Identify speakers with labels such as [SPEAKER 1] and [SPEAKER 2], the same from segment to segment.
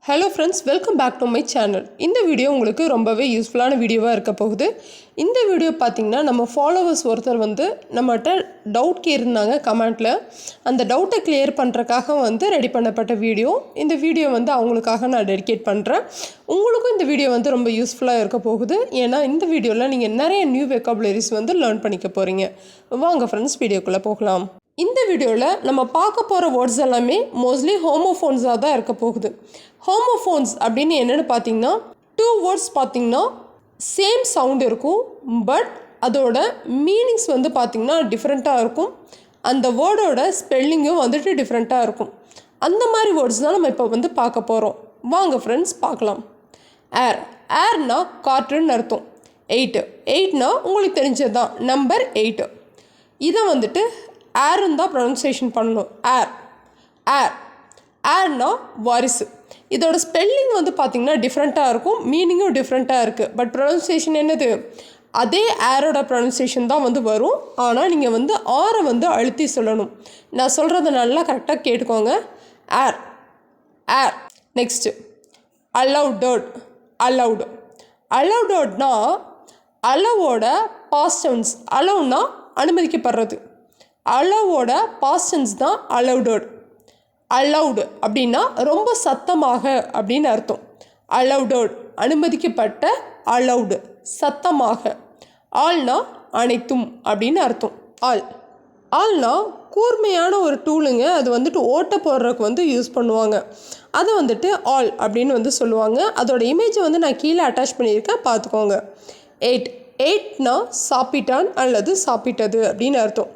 [SPEAKER 1] Hello friends, welcome back to my channel. இந்த video உங்களுக்கு ரொம்பவே யூஸ்ஃபுல்லான வீடியோவாக இருக்க போகுது. இந்த வீடியோ பார்த்திங்கன்னா நம்ம ஃபாலோவர்ஸ் ஒருத்தர் நம்மகிட்ட டவுட் கேட்டிருந்தாங்க கமெண்ட்டில். அந்த டவுட்டை கிளியர் பண்ணுறக்காக ரெடி பண்ணப்பட்ட வீடியோ. இந்த வீடியோ அவங்களுக்காக நான் டெடிகேட் பண்ணுறேன். உங்களுக்கும் இந்த வீடியோ ரொம்ப யூஸ்ஃபுல்லாக இருக்க போகுது. ஏன்னா இந்த வீடியோவில் நீங்கள் நிறைய நியூ வெக்காபுலரிஸ் லேர்ன் பண்ணிக்க போகிறீங்க. வாங்க ஃப்ரெண்ட்ஸ், வீடியோக்குள்ளே போகலாம். இந்த வீடியோவில் நம்ம பார்க்க போகிற வேர்ட்ஸ் எல்லாமே மோஸ்ட்லி ஹோமோஃபோன்ஸாக தான் இருக்க போகுது. ஹோமோஃபோன்ஸ் அப்படின்னு என்னென்னு பார்த்தீங்கன்னா, 2 வேர்ட்ஸ் பார்த்திங்கன்னா சேம் சவுண்ட் இருக்கும், பட் அதோட மீனிங்ஸ் பார்த்திங்கன்னா டிஃப்ரெண்ட்டாக இருக்கும். அந்த வேர்டோட ஸ்பெல்லிங்கும் டிஃப்ரெண்ட்டாக இருக்கும். அந்த மாதிரி வேர்ட்ஸ் தான் நம்ம இப்போ பார்க்க போகிறோம். வாங்க ஃப்ரெண்ட்ஸ் பார்க்கலாம். ஏர். ஏர்னா காற்றுன்னு அர்த்தம். 8னா உங்களுக்கு தெரிஞ்சது தான், நம்பர் 8. இதை ஏர்ன்னு தான் ப்ரொனன்சியேஷன் பண்ணணும். ஏர். ஏர். ஏர்னா வாரிசு. இதோட ஸ்பெல்லிங் பார்த்திங்கன்னா டிஃப்ரெண்ட்டாக இருக்கும், மீனிங்கும் டிஃப்ரெண்ட்டாக இருக்குது. பட் ப்ரொனன்சியேஷன் என்னது? அதே ஏரோட ப்ரொனன்சியேஷன் தான் வரும். ஆனால் நீங்கள் ஆரை அழுத்தி சொல்லணும். நான் சொல்கிறத நல்லா கரெக்டாக கேட்டுக்கோங்க. Air. Air. Next allowed. Aloud. அலௌடட்னா அலவோட பாஸ்ட் டென்ஸ். அலௌனா அனுமதிக்கப்படுறது. அலவோட பாஸ்ட் டென்ஸ் தான் அலௌடட். அலௌடு அப்படின்னா ரொம்ப சத்தமாக அப்படின்னு அர்த்தம். அலௌடட் அனுமதிக்கப்பட்ட, அலௌடு சத்தமாக. ஆல்னா அனைத்தும் அப்படின்னு அர்த்தம். ஆல். ஆல்னா கூர்மையான ஒரு டூலுங்க. அது ஓட்ட போடுறதுக்கு யூஸ் பண்ணுவாங்க. அதை ஆல் அப்படின்னு சொல்லுவாங்க. அதோட இமேஜை நான் கீழே அட்டாச் பண்ணியிருக்கேன், பார்த்துக்கோங்க. 8. 8னா சாப்பிட்டான் அல்லது சாப்பிட்டது அப்படின்னு அர்த்தம்.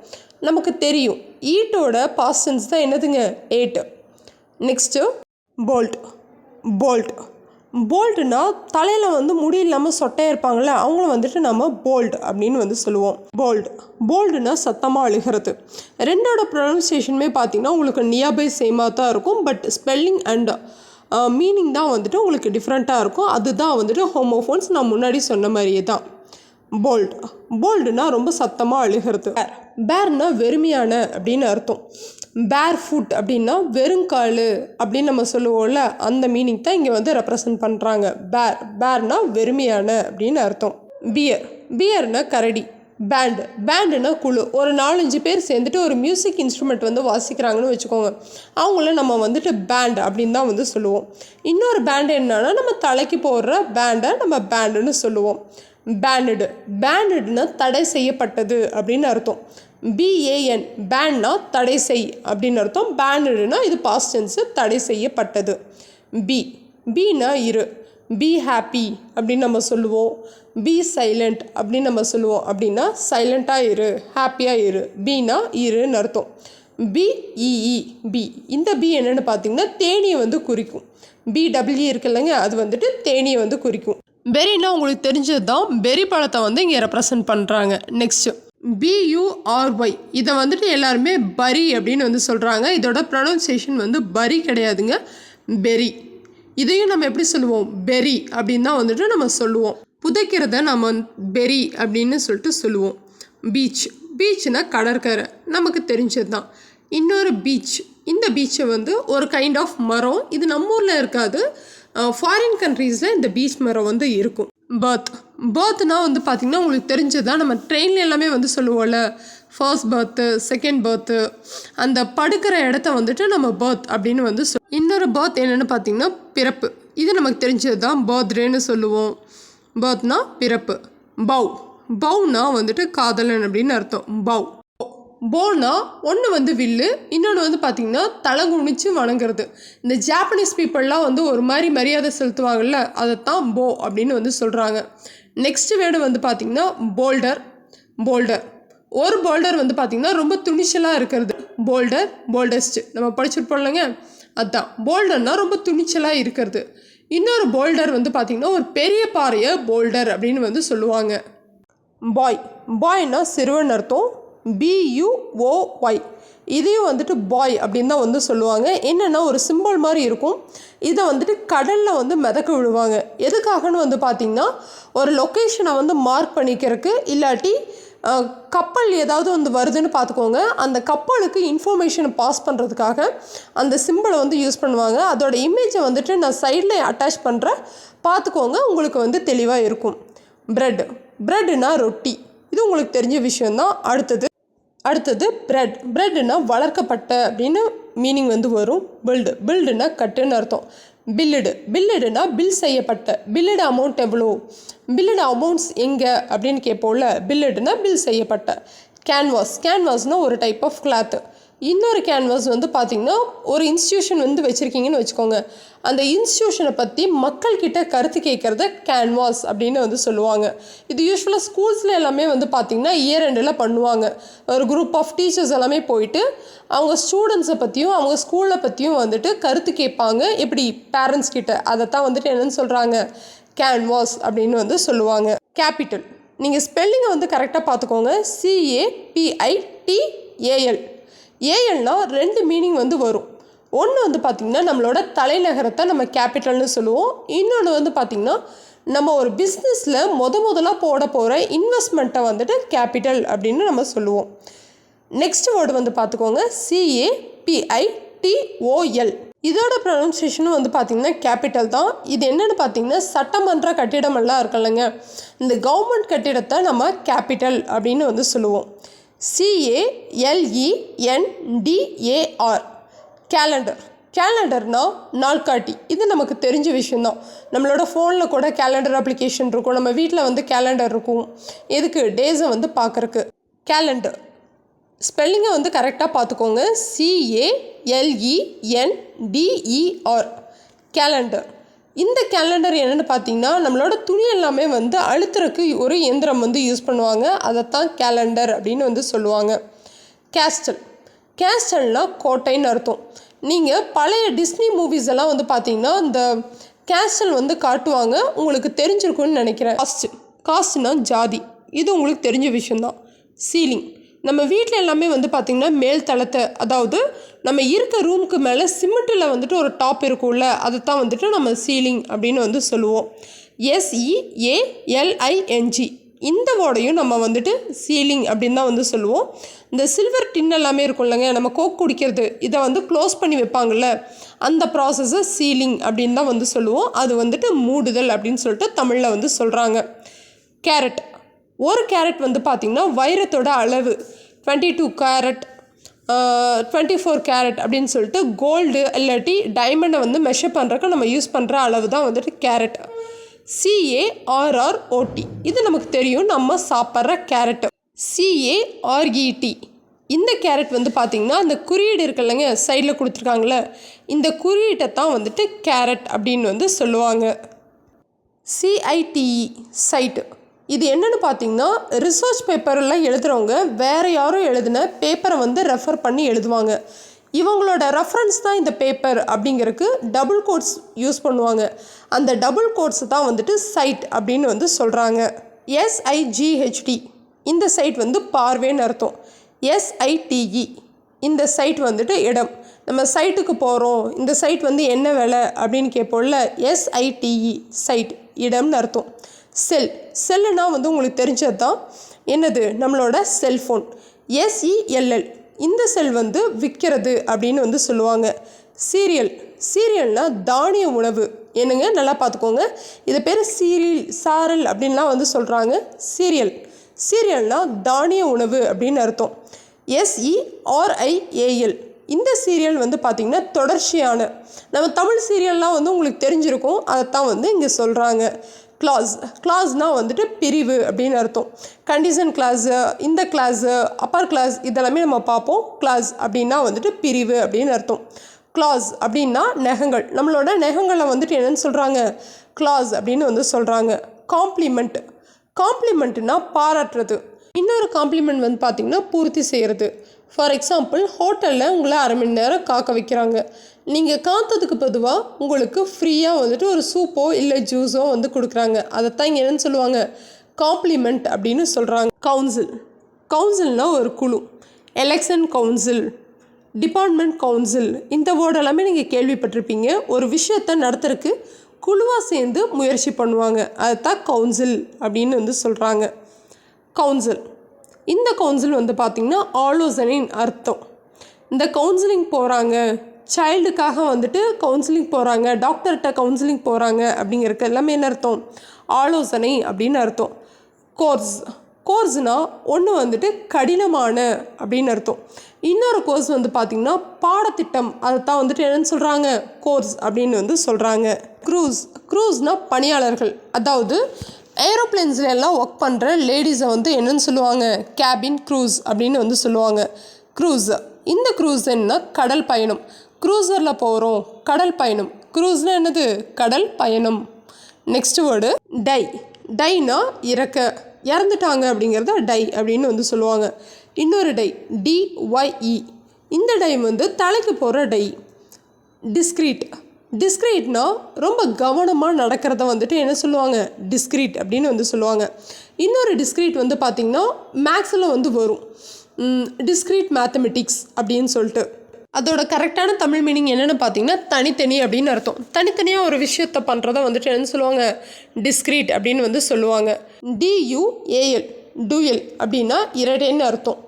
[SPEAKER 1] நமக்கு தெரியும் ஈட்டோட பாஸ்ட் டென்ஸ் தான் என்னதுங்க? 8. Next bolt. போல்ட். போல்ட்னா தலையில் முடி இல்லாமல் சொட்டையாக இருப்பாங்கள்ல, அவங்கள நம்ம போல்ட் அப்படின்னு சொல்லுவோம். போல்ட். போல்டுனா சத்தமாக அழுகிறது. ரெண்டோட ப்ரொனன்சியேஷனுமே பார்த்திங்கன்னா உங்களுக்கு நியர்பை சேமாக தான் இருக்கும். பட் ஸ்பெல்லிங் அண்ட் மீனிங் தான் உங்களுக்கு டிஃப்ரெண்ட்டாக இருக்கும். அதுதான் ஹோமோஃபோன்ஸ். நான் முன்னாடி சொன்ன மாதிரியே தான். போல்ட். போல்டுனா ரொம்ப சத்தமாக அழுகிறது. பேர். பேர்னா வெறுமையான அப்படின்னு அர்த்தம். பேர் ஃபுட் அப்படின்னா வெறுங்கால் அப்படின்னு நம்ம சொல்லுவோம்ல, அந்த மீனிங் தான் இங்கே ரெப்ரசன்ட் பண்ணுறாங்க. பேர். பேர்னா வெறுமையான அப்படின்னு அர்த்தம். பியர். பியர்னா கரடி. பேண்டு. பேண்டுனா குழு. ஒரு 4-5 பேர் சேர்ந்துட்டு ஒரு மியூசிக் இன்ஸ்ட்ருமெண்ட் வாசிக்கிறாங்கன்னு வச்சுக்கோங்க. அவங்கள நம்ம பேண்ட் அப்படின்னு தான் சொல்லுவோம். இன்னொரு பேண்டு என்னன்னா, நம்ம தலைக்கு போடுற பேண்டை நம்ம பேண்டுன்னு சொல்லுவோம். பேண்டடு. பேண்டடுனா தடை செய்யப்பட்டது அப்படின்னு அர்த்தம். BAN. பேன்னா தடை செய் அப்படின்னு அர்த்தம். பேண்டடுனா இது பாஸ்ட் டென்ஸ், தடை செய்யப்பட்டது. பி. பீனா இரு. பி ஹாப்பி அப்படின்னு நம்ம சொல்லுவோம். பி சைலண்ட் அப்படின்னு நம்ம சொல்லுவோம். அப்படின்னா சைலண்ட்டாக இரு, ஹாப்பியாக இரு. பீனா இருன்னு அர்த்தம். BEE. பி. இந்த பி என்னென்னு பார்த்தீங்கன்னா தேனியை குறிக்கும். BWE இருக்கு இல்லைங்க, அது தேனியை குறிக்கும். பெரினா உங்களுக்கு தெரிஞ்சது தான், பெரி பழத்தை இங்கே ரெப்ரசன்ட் பண்ணுறாங்க. Next BURY. இதை எல்லாருமே பரி அப்படின்னு சொல்கிறாங்க. இதோட ப்ரொனன்சியேஷன் பரி கிடையாதுங்க, பெரி. இதையும் நம்ம எப்படி சொல்லுவோம்? பெரி அப்படின்னு தான் நம்ம சொல்லுவோம். புதைக்கிறத நம்ம பெரி அப்படின்னு சொல்லுவோம். பீச். பீச்னா கடற்கரை, நமக்கு தெரிஞ்சது தான். இன்னொரு பீச். இந்த பீச்சை ஒரு கைண்ட் ஆஃப் மரம். இது நம்ம ஊரில் இருக்காது, ஃபாரின் கண்ட்ரீஸில் இந்த பீச் மரம் இருக்கும். பர்த். பர்த்னா பார்த்திங்கன்னா உங்களுக்கு தெரிஞ்சதான், நம்ம ட்ரெயினில் எல்லாமே சொல்லுவோம்ல, ஃபர்ஸ்ட் பர்த்து, செகண்ட் பர்த்து. அந்த படுக்கிற இடத்த நம்ம பர்த் அப்படின்னு இன்னொரு பர்த் என்னென்னு பார்த்திங்கன்னா பிறப்பு. இது நமக்கு தெரிஞ்சது தான், பர்த்டேன்னு சொல்லுவோம். பர்த்னா பிறப்பு. பவ். பவ்னா காதலன் அப்படின்னு அர்த்தம். பவ். போனா ஒன்று வில்லு, இன்னொன்று பார்த்திங்கன்னா தலை குனிச்சு வணங்குறது. இந்த ஜாப்பனீஸ் பீப்புளெலாம் ஒரு மாதிரி மரியாதை செலுத்துவாங்கள்ல, அதைத்தான் போ அப்படின்னு சொல்கிறாங்க. நெக்ஸ்ட் வேர்டு பார்த்திங்கன்னா போல்டர். போல்டர். ஒரு போல்டர் பார்த்திங்கன்னா ரொம்ப துணிச்சலாக இருக்கிறது. போல்டர், போல்டஸ்ட் நம்ம படிச்சுட்டு இல்லைங்க, அதுதான். போல்டர்னா ரொம்ப துணிச்சலாக இருக்கிறது. இன்னொரு போல்டர் பார்த்திங்கன்னா ஒரு பெரிய பாறையை போல்டர் அப்படின்னு சொல்லுவாங்க. பாய். பாய்னா சிறுவன் அர்த்தம். BUOY. இதையும் பாய் அப்படின்னு தான் சொல்லுவாங்க. என்னென்னா ஒரு சிம்பிள் மாதிரி இருக்கும். இதை கடலில் மிதக்க விடுவாங்க. எதுக்காகன்னு பார்த்திங்கன்னா ஒரு லொக்கேஷனை மார்க் பண்ணிக்கிறதுக்கு, இல்லாட்டி கப்பல் ஏதாவது வந்து வருதுன்னு பார்த்துக்கோங்க, அந்த கப்பலுக்கு இன்ஃபர்மேஷனை பாஸ் பண்ணுறதுக்காக அந்த சிம்பிளை வந்து யூஸ் பண்ணுவாங்க. அதோட இமேஜை வந்துட்டு நான் சைடில் அட்டாச் பண்ணுறேன், பார்த்துக்கோங்க, உங்களுக்கு வந்து தெளிவாக இருக்கும். ப்ரெட்னா ரொட்டி, இது உங்களுக்கு தெரிஞ்ச விஷயந்தான். அடுத்தது பிரெட்னா வளர்க்கப்பட்ட அப்படின்னு மீனிங் வந்து வரும். பில்டுனா கட்டுன்னு அர்த்தம். பில்லுடுனா பில் செய்யப்பட்ட. பில்லுடு அமௌண்ட் எவ்வளோ, பில்லுடு அமௌண்ட்ஸ் எங்கே அப்படின்னு கேட்போம்ல. பில்லுடுனா பில் செய்யப்பட்ட. கேன்வாஸ்னால் ஒரு டைப் ஆஃப் கிளாத்து. இன்னொரு கேன்வாஸ் வந்து பார்த்திங்கன்னா ஒரு இன்ஸ்டியூஷன் வந்து வச்சுருக்கீங்கன்னு வச்சுக்கோங்க, அந்த இன்ஸ்டியூஷனை பற்றி மக்கள்கிட்ட கருத்து கேட்குறத கேன்வாஸ் அப்படின்னு வந்து சொல்லுவாங்க. இது யூஸ்வலாக ஸ்கூல்ஸில் எல்லாமே வந்து பார்த்திங்கன்னா இயர் எண்டில் பண்ணுவாங்க. ஒரு குரூப் ஆஃப் டீச்சர்ஸ் எல்லாமே போயிட்டு அவங்க ஸ்டூடெண்ட்ஸை பற்றியும் அவங்க ஸ்கூலை பற்றியும் வந்துட்டு கருத்து கேட்பாங்க. எப்படி பேரண்ட்ஸ் கிட்ட, அதைத்தான் வந்துட்டு என்னென்னு சொல்கிறாங்க, கேன்வாஸ் அப்படின்னு வந்து சொல்லுவாங்க. கேபிட்டல், நீங்கள் ஸ்பெல்லிங்கை வந்து கரெக்டாக பார்த்துக்கோங்க. CAPITAL. ஏஎல்னா 2 மீனிங் வந்து வரும். ஒன்று வந்து பார்த்திங்கன்னா நம்மளோட தலைநகரத்தை நம்ம கேபிட்டல்னு சொல்லுவோம். இன்னொன்று வந்து பார்த்திங்கன்னா நம்ம ஒரு பிஸ்னஸில் முதலாக போட போகிற இன்வெஸ்ட்மெண்ட்டை வந்துட்டு கேபிட்டல் அப்படின்னு நம்ம சொல்லுவோம். நெக்ஸ்ட் வேர்டு வந்து பார்த்துக்கோங்க, CAPITOL. இதோட ப்ரொனன்சியேஷனும் வந்து பார்த்திங்கன்னா கேபிட்டல் தான். இது என்னென்னு பார்த்திங்கன்னா சட்டமன்ற கட்டிடமெல்லாம் இருக்குல்லங்க, இந்த கவர்மெண்ட் கட்டிடத்தை நம்ம கேபிட்டல் அப்படின்னு வந்து சொல்லுவோம். CALENDAR. கேலண்டர்னா நாள்காட்டி. இது நமக்கு தெரிஞ்ச விஷயந்தான். நம்மளோட ஃபோனில் கூட கேலண்டர் அப்ளிகேஷன் இருக்கும், நம்ம வீட்டில் வந்து கேலண்டர் இருக்கும். எதுக்கு, டேஸை வந்து பார்க்குறக்கு. கேலண்டர் ஸ்பெல்லிங்கை வந்து கரெக்டாக பார்த்துக்கோங்க. CALENDER. கேலண்டர். இந்த கேலண்டர் என்னென்னு பார்த்தீங்கன்னா நம்மளோட துணி எல்லாமே வந்து அழுத்துறக்கு ஒரு இயந்திரம் வந்து யூஸ் பண்ணுவாங்க, அதைத்தான் கேலண்டர் அப்படின்னு வந்து சொல்லுவாங்க. கேஸ்டல்னால் கோட்டைன்னு அர்த்தம். நீங்கள் பழைய டிஸ்னி மூவிஸ் எல்லாம் வந்து பார்த்தீங்கன்னா இந்த கேஸ்டல் வந்து காட்டுவாங்க, உங்களுக்கு தெரிஞ்சிருக்கும்னு நினைக்கிறேன். காஸ்ட்னா ஜாதி, இது உங்களுக்கு தெரிஞ்ச விஷயந்தான். சீலிங், நம்ம வீட்டில் எல்லாமே வந்து பார்த்திங்கன்னா மேல் தளத்தை, அதாவது நம்ம இருக்க ரூமுக்கு மேலே சிமெண்ட்டில் வந்துட்டு ஒரு டாப் இருக்கும்ல, அதை தான் வந்துட்டு நம்ம சீலிங் அப்படின்னு வந்து சொல்லுவோம். SEALING. இந்த வேர்டையும் நம்ம வந்துட்டு சீலிங் அப்படின்னு தான் வந்து சொல்லுவோம். இந்த சில்வர் டின் எல்லாமே இருக்கும் இல்லைங்க, நம்ம கோக் குடிக்கிறது, இதை வந்து க்ளோஸ் பண்ணி வைப்பாங்கள்ல, அந்த ப்ராசஸை சீலிங் அப்படின்னு தான் வந்து சொல்லுவோம். அது வந்துட்டு மூடுதல் அப்படின்னு சொல்லிட்டு தமிழில் வந்து சொல்கிறாங்க. கேரட், ஒரு கேரட் வந்து பார்த்திங்கன்னா வைரத்தோட அளவு 22 கேரட் 24 கேரட் அப்படின்னு சொல்லிட்டு கோல்டு இல்லாட்டி டைமண்டை வந்து மெஷர் பண்ணுறக்கு நம்ம யூஸ் பண்ணுற அளவு தான் வந்துட்டு கேரட். CARROT, இது நமக்கு தெரியும், நம்ம சாப்பிட்ற கேரட். CARET. இந்த கேரட் வந்து பார்த்திங்கன்னா அந்த குறியீடு இருக்குல்லங்க சைடில் கொடுத்துருக்காங்களே, இந்த குறியீட்டை தான் வந்துட்டு கேரட் அப்படின்னு வந்து சொல்லுவாங்க. CITE. சைட்டு, இது என்னென்னு பார்த்தீங்கன்னா ரிசர்ச் பேப்பரெல்லாம் எழுதுகிறவங்க வேறு யாரும் எழுதின பேப்பரை வந்து ரெஃபர் பண்ணி எழுதுவாங்க. இவங்களோட ரெஃபரன்ஸ் தான் இந்த பேப்பர் அப்படிங்கிறதுக்கு டபுள் கோட்ஸ் யூஸ் பண்ணுவாங்க. அந்த டபுள் கோட்ஸ் தான் வந்துட்டு சைட் அப்படின்னு வந்து சொல்கிறாங்க. SIGHT. இந்த சைட் வந்து பார்வைன்னு அர்த்தம். SITE. இந்த சைட் வந்துட்டு இடம். நம்ம சைட்டுக்கு போகிறோம், இந்த சைட் வந்து என்ன வேலை அப்படின்னு கேட்போம்ல, SITE சைட், இடம்னு அர்த்தம். செல்லுனா வந்து உங்களுக்கு தெரிஞ்சது தான், என்னது, நம்மளோட செல்ஃபோன். SELL. இந்த செல் வந்து விற்கிறது அப்படின்னு வந்து சொல்லுவாங்க. சீரியல்னால் தானிய உணவு. என்னங்க, நல்லா பார்த்துக்கோங்க, இது பேர் சாரல் அப்படின்லாம் வந்து சொல்கிறாங்க. சீரியல்னால் தானிய உணவு அப்படின்னு அர்த்தம். SERIAL. இந்த சீரியல் வந்து பார்த்திங்கன்னா தொடர்ச்சியான, நம்ம தமிழ் சீரியல்லாம் வந்து உங்களுக்கு தெரிஞ்சிருக்கும், அதைத்தான் வந்து இங்கே சொல்கிறாங்க. கிளாஸ்னால் வந்துட்டு பிரிவு அப்படின்னு அர்த்தம். கண்டிஷன் கிளாஸு, இந்த கிளாஸு, அப்பர் கிளாஸ், இதெல்லாமே நம்ம பார்ப்போம். கிளாஸ் அப்படின்னா வந்துட்டு பிரிவு அப்படின்னு அர்த்தம். கிளாஸ் அப்படின்னா நகங்கள், நம்மளோட நகங்களை வந்துட்டு என்னென்னு சொல்கிறாங்க, கிளாஸ் அப்படின்னு வந்து சொல்கிறாங்க. காம்ப்ளிமெண்ட்னா பாராட்டுறது. இன்னொரு காம்ப்ளிமெண்ட் வந்து பார்த்திங்கன்னா பூர்த்தி செய்கிறது. ஃபார் எக்ஸாம்பிள், ஹோட்டலில் உங்களை அரை மணி நேரம் காக்க வைக்கிறாங்க, நீங்கள் காத்ததுக்கு பொதுவாக உங்களுக்கு ஃப்ரீயாக வந்துட்டு ஒரு சூப்போ இல்லை ஜூஸோ வந்து கொடுக்குறாங்க, அதைத்தான் இங்கே என்னென்னு சொல்லுவாங்க, காம்ப்ளிமெண்ட் அப்படின்னு சொல்கிறாங்க. கவுன்சில்னால் ஒரு குழு. எலெக்ஷன் கவுன்சில், டிபார்ட்மெண்ட் கவுன்சில், இந்த வேர்டு எல்லாமே நீங்கள் கேள்விப்பட்டிருப்பீங்க. ஒரு விஷயத்தை நடத்துறதுக்கு குழுவாக சேர்ந்து முயற்சி பண்ணுவாங்க, அதுதான் கவுன்சில் அப்படின்னு வந்து சொல்கிறாங்க. இந்த கவுன்சில் வந்து பார்த்திங்கன்னா ஆலோசனையின் அர்த்தம். இந்த கவுன்சிலிங் போகிறாங்க, சைல்டுக்காக வந்துட்டு கவுன்சிலிங் போகிறாங்க, டாக்டர்கிட்ட கவுன்சிலிங் போகிறாங்க அப்படிங்கிறதுக்கு எல்லாமே என்ன அர்த்தம்? ஆலோசனை அப்படின்னு அர்த்தம். கோர்ஸ்னால் ஒன்று வந்துட்டு கடினமான அப்படின்னு அர்த்தம். இன்னொரு கோர்ஸ் வந்து பார்த்திங்கன்னா பாடத்திட்டம், அதை தான் வந்துட்டு என்னென்னு சொல்கிறாங்க? கோர்ஸ் அப்படின்னு வந்து சொல்கிறாங்க. க்ரூஸ்னால் பணியாளர்கள், அதாவது ஏரோப்ளேன்ஸில் எல்லாம் ஒர்க் பண்ணுற லேடிஸை வந்து என்னென்னு சொல்லுவாங்க? கேபின் க்ரூஸ் அப்படின்னு வந்து சொல்லுவாங்க. க்ரூஸ், இந்த க்ரூஸ் என்ன? கடல் பயணம். க்ரூசரில் போகிறோம், கடல் பயணம். க்ரூஸ்னால் என்னது? கடல் பயணம். நெக்ஸ்ட் வேர்டு டைனா இறந்துட்டாங்க அப்படிங்கிறத டை அப்படின்னு வந்து சொல்லுவாங்க. இன்னொரு DYE, இந்த டை வந்து தலைக்கு போகிற டை. டிஸ்க்ரீட்னா ரொம்ப கவனமாக நடக்கிறத வந்துட்டு என்ன சொல்லுவாங்க? டிஸ்க்ரீட் அப்படின்னு வந்து சொல்லுவாங்க. இன்னொரு டிஸ்க்ரீட் வந்து பார்த்திங்கன்னா மேக்ஸில் வந்து வரும், டிஸ்க்ரீட் மேத்தமெட்டிக்ஸ் அப்படின்னு சொல்லிட்டு. அதோட கரெக்டான தமிழ் மீனிங் என்னென்னு பார்த்தீங்கன்னா தனித்தனி அப்படின்னு அர்த்தம். தனித்தனியாக ஒரு விஷயத்தை பண்ணுறத வந்துட்டு என்னென்னு சொல்லுவாங்க? டிஸ்க்ரீட் அப்படின்னு வந்து சொல்லுவாங்க. DUAL, டூயல் அப்படின்னா இரட்டைன்னு அர்த்தம்.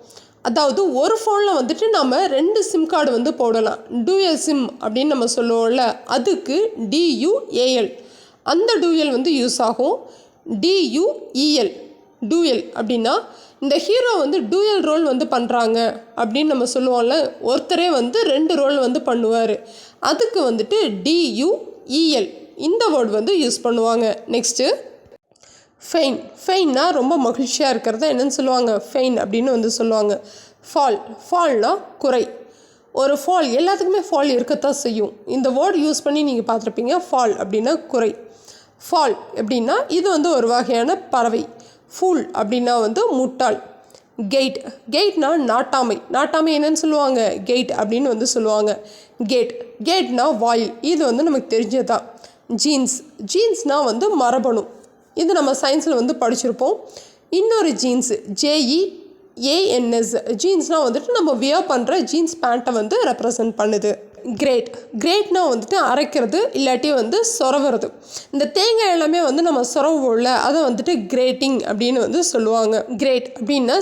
[SPEAKER 1] அதாவது ஒரு ஃபோனில் வந்துட்டு நம்ம 2 சிம் கார்டு வந்து போடலாம், டூயல் சிம் அப்படின்னு நம்ம சொல்லுவோம்ல, அதுக்கு DUAL, அந்த டூயல் வந்து யூஸ் ஆகும். DUEL, டூயல் அப்படின்னா இந்த ஹீரோ வந்து டூயல் ரோல் வந்து பண்ணுறாங்க அப்படின்னு நம்ம சொல்லுவோம்ல, ஒருத்தரே வந்து 2 ரோல் வந்து பண்ணுவார், அதுக்கு வந்துட்டு DUEL இந்த வேர்டு வந்து யூஸ் பண்ணுவாங்க. நெக்ஸ்ட்டு ஃபெயின்னா ரொம்ப மகிழ்ச்சியாக இருக்கிறத என்னென்னு சொல்லுவாங்க? ஃபெயின் அப்படின்னு வந்து சொல்லுவாங்க. ஃபால்னா குறை. ஒரு ஃபால், எல்லாத்துக்குமே ஃபால் இருக்கத்தான் செய்யும். இந்த வேர்டு யூஸ் பண்ணி நீங்கள் பார்த்துருப்பீங்க. ஃபால் அப்படின்னா குறை. ஃபால் எப்படின்னா இது வந்து ஒரு வகையான பறவை. ஃபூல் அப்படின்னா வந்து முட்டாள். கெய்ட்னா நாட்டாமை என்னன்னு சொல்லுவாங்க? கெய்ட் அப்படின்னு வந்து சொல்லுவாங்க. கேட்னா வாயில், இது வந்து நமக்கு தெரிஞ்சதான். ஜீன்ஸ்னால் வந்து மரபணு, இது நம்ம சயின்ஸில் வந்து படிச்சிருப்போம். இன்னொரு JEANS, ஜீன்ஸ்னால் வந்துட்டு நம்ம வியர் பண்ணுற ஜீன்ஸ் பேண்ட்டை வந்து ரெப்ரசன்ட் பண்ணுது. கிரேட்னா வந்துட்டு அரைக்கிறது இல்லாட்டி வந்து சொரவுறது. இந்த தேங்காய் எல்லாமே வந்து நம்ம சொரவுல அதை வந்துட்டு கிரேட்டிங் அப்படின்னு வந்து சொல்லுவாங்க. கிரேட் அப்படின்னா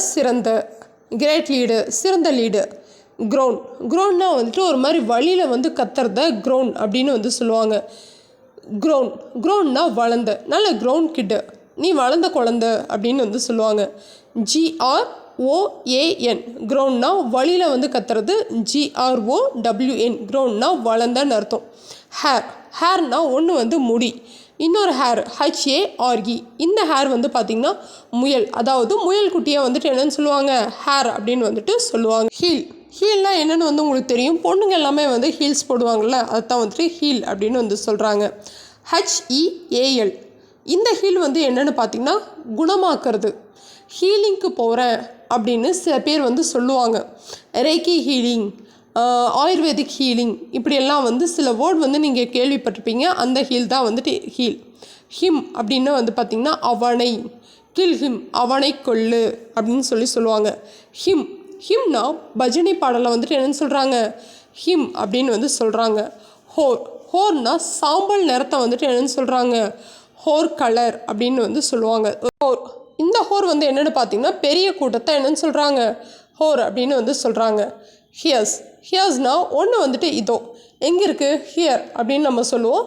[SPEAKER 1] சிறந்த லீடு. க்ரோன்னா வந்துட்டு ஒரு மாதிரி வழியில் வந்து கத்துறத க்ரோன் அப்படின்னு வந்து சொல்லுவாங்க. க்ரோன்னா வளர்ந்த, நல்ல க்ரோன் கிட்டு, நீ வளர்ந்த குழந்தை அப்படின்னு வந்து சொல்லுவாங்க. GROAN, க்ரோன்னா வழியில் வந்து கத்துறது. GROWN, க்ரோன்னா வளர்ந்தன்னு அர்த்தம். ஹேர்னா ஒன்று வந்து முடி, இன்னொரு HARE, இந்த ஹேர் வந்து பார்த்திங்கன்னா முயல், அதாவது முயல் குட்டியை வந்துட்டு என்னென்னு சொல்லுவாங்க? ஹேர் அப்படின்னு வந்துட்டு சொல்லுவாங்க. ஹீல்னால் என்னென்னு வந்து உங்களுக்கு தெரியும், பொண்ணுங்க எல்லாமே வந்து ஹீல்ஸ் போடுவாங்கள்ல, அதுதான் வந்துட்டு ஹீல் அப்படின்னு வந்து சொல்கிறாங்க. HEAL, இந்த ஹீல் வந்து என்னென்னு பார்த்திங்கன்னா குணமாக்குறது. ஹீலிங்க்கு போகிறேன் அப்படின்னு சில பேர் வந்து சொல்லுவாங்க. ரேக்கி ஹீலிங், ஆயுர்வேதிக் ஹீலிங், இப்படியெல்லாம் வந்து சில வேர்ட் வந்து நீங்கள் கேள்விப்பட்டிருப்பீங்க. அந்த ஹீல் தான் வந்துட்டு ஹீல். ஹிம் அப்படின்னு வந்து பார்த்திங்கன்னா அவனை, கில் ஹிம், அவனை கொல்லு அப்படின்னு சொல்லுவாங்க. ஹிம்னா பஜனை பாடலை வந்துட்டு என்னென்னு சொல்கிறாங்க? ஹிம் அப்படின்னு வந்து சொல்கிறாங்க. ஹோர்னா சாம்பல் நிறத்தை வந்துட்டு என்னென்னு சொல்கிறாங்க? ஹோர் கலர் அப்படின்னு வந்து சொல்லுவாங்க. இந்த ஹோர் வந்து என்னென்னு பார்த்தீங்கன்னா பெரிய கூட்டத்தை என்னென்னு சொல்கிறாங்க? ஹோர் அப்படின்னு வந்து சொல்கிறாங்க. ஹியர்ஸ்னால் ஒன்று வந்துட்டு இதோ எங்கே இருக்குது? ஹியர் அப்படின்னு நம்ம சொல்லுவோம்.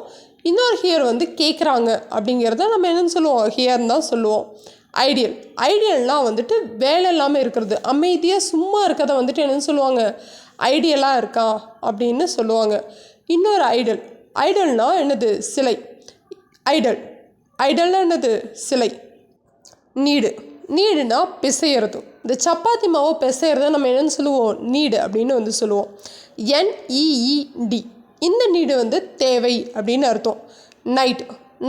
[SPEAKER 1] இன்னொரு ஹியர் வந்து கேட்குறாங்க அப்படிங்கிறத நம்ம என்னென்னு சொல்லுவோம்? ஹியர்னு தான் சொல்லுவோம். ஐடியல்னால் வந்துட்டு வேலை இல்லாமல் இருக்கிறது, அமைதியாக சும்மா இருக்கிறத வந்துட்டு என்னென்னு சொல்லுவாங்க? ஐடியலாக இருக்கா அப்படின்னு சொல்லுவாங்க. இன்னொரு ஐடல்னால் என்னது? சிலை. ஐடல்னால் என்னது? சிலை. நீடுனா பிசையிறது. இந்த சப்பாத்தி மாவை பிசையிறத நம்ம என்னென்னு சொல்லுவோம்? நீடு அப்படின்னு வந்து சொல்லுவோம். NEED, இந்த நீடு வந்து தேவை அப்படின்னு அர்த்தம்.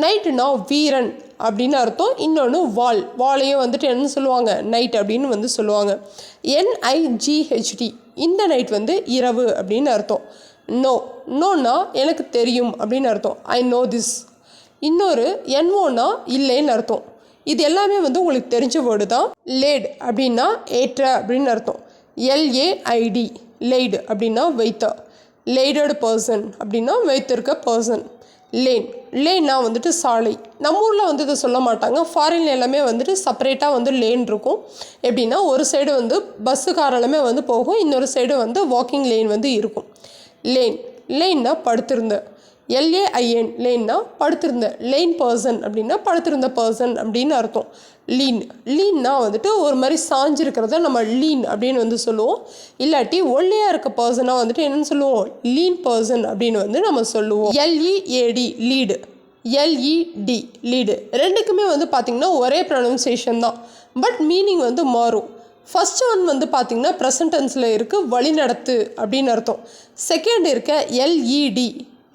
[SPEAKER 1] நைட்டுனா வீரன் அப்படின்னு அர்த்தம். இன்னொன்று வாழையும் வந்துட்டு என்னன்னு சொல்லுவாங்க? நைட் அப்படின்னு வந்து சொல்லுவாங்க. NIGHT, இந்த நைட் வந்து இரவு அப்படின்னு அர்த்தம். நோனா எனக்கு தெரியும் அப்படின்னு அர்த்தம். I know this. இன்னொரு NOனா இல்லைன்னு அர்த்தம். இது எல்லாமே வந்து உங்களுக்கு தெரிஞ்ச வேர்டு தான். லேட் அப்படின்னா ஏற்ற அப்படின்னு அர்த்தம். LAID, லேய்டு அப்படின்னா வைத்த. லேய்டட் பர்சன் அப்படின்னா வைத்திருக்க பர்சன். லேன். லேன்னா வந்துட்டு சாலை. நம்ம ஊரில் வந்து இதை சொல்ல மாட்டாங்க. ஃபாரின்ல எல்லாமே வந்துட்டு செப்பரேட்டாக வந்து லேன் இருக்கும். எப்படின்னா ஒரு சைடு வந்து பஸ்ஸு கார் எல்லாமே வந்து போகும், இன்னொரு சைடு வந்து வாக்கிங் லேன் வந்து இருக்கும். லேன். லேன்னா படுத்திருந்த. LAIN லேன்னா படுத்திருந்த. லேன் பர்சன் அப்படின்னா படுத்திருந்த பர்சன் அப்படின்னு அர்த்தம். லீன். லீன்னா வந்துட்டு ஒரு மாதிரி சாஞ்சிருக்கிறத நம்ம லீன் அப்படின்னு வந்து சொல்லுவோம். இல்லாட்டி ஒல்லியாக இருக்க பர்சனாக வந்துட்டு என்னென்னு சொல்லுவோம், லீன் பர்சன் அப்படின்னு வந்து நம்ம சொல்லுவோம். LEAD lead. LED lead. ரெண்டுக்குமே வந்து பார்த்திங்கன்னா ஒரே ப்ரொனன்சியேஷன் தான், பட் மீனிங் வந்து மாறும். ஃபஸ்ட்டு ஒன் வந்து பார்த்திங்கன்னா ப்ரெசன்ட் டென்ஸில் இருக்குது, வழிநடத்து அப்படின்னு அர்த்தம். செகண்ட் இருக்க LED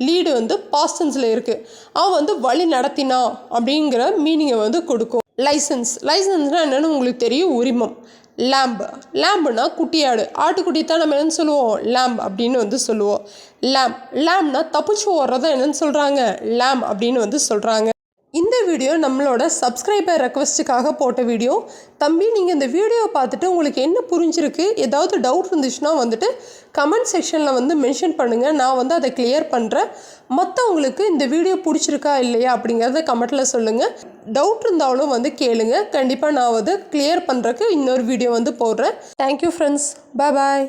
[SPEAKER 1] லீடு வந்து பாஸ்ட் டென்ஸில் இருக்குது, அவன் வந்து வழி நடத்தினா அப்படிங்கிற மீனிங்கை வந்து கொடுக்கும். லைசன்ஸ். லைசன்ஸ்னால் என்னென்னு உங்களுக்கு தெரியும், உரிமம். லேம்ப். லேம்புனா குட்டியாடு, ஆட்டுக்குட்டி தான் நம்ம என்னென்னு சொல்லுவோம், லேம்ப் அப்படின்னு வந்து சொல்லுவோம். லேம்ப். லேம்ப்னா தப்பிச்சு ஓடுறதா என்னென்னு சொல்கிறாங்க, லேம்ப் அப்படின்னு வந்து சொல்கிறாங்க. இந்த வீடியோ நம்மளோட சப்ஸ்கிரைபர் ரெக்வஸ்ட்டுக்காக போட்ட வீடியோ. தம்பி, நீங்கள் இந்த வீடியோவை பார்த்துட்டு உங்களுக்கு என்ன புரிஞ்சிருக்கு, ஏதாவது டவுட் இருந்துச்சுன்னா வந்துட்டு கமெண்ட் செக்ஷனில் வந்து மென்ஷன் பண்ணுங்கள், நான் வந்து அதை கிளியர் பண்ணுறேன். மற்றவங்களுக்கு இந்த வீடியோ பிடிச்சிருக்கா இல்லையா அப்படிங்கிறத கமெண்ட்டில் சொல்லுங்கள். டவுட் இருந்தாலும் வந்து கேளுங்க, கண்டிப்பாக நான் வந்து கிளியர் பண்ணுறதுக்கு இன்னொரு வீடியோ வந்து போடுறேன். தேங்க்யூ ஃப்ரெண்ட்ஸ், பாய்.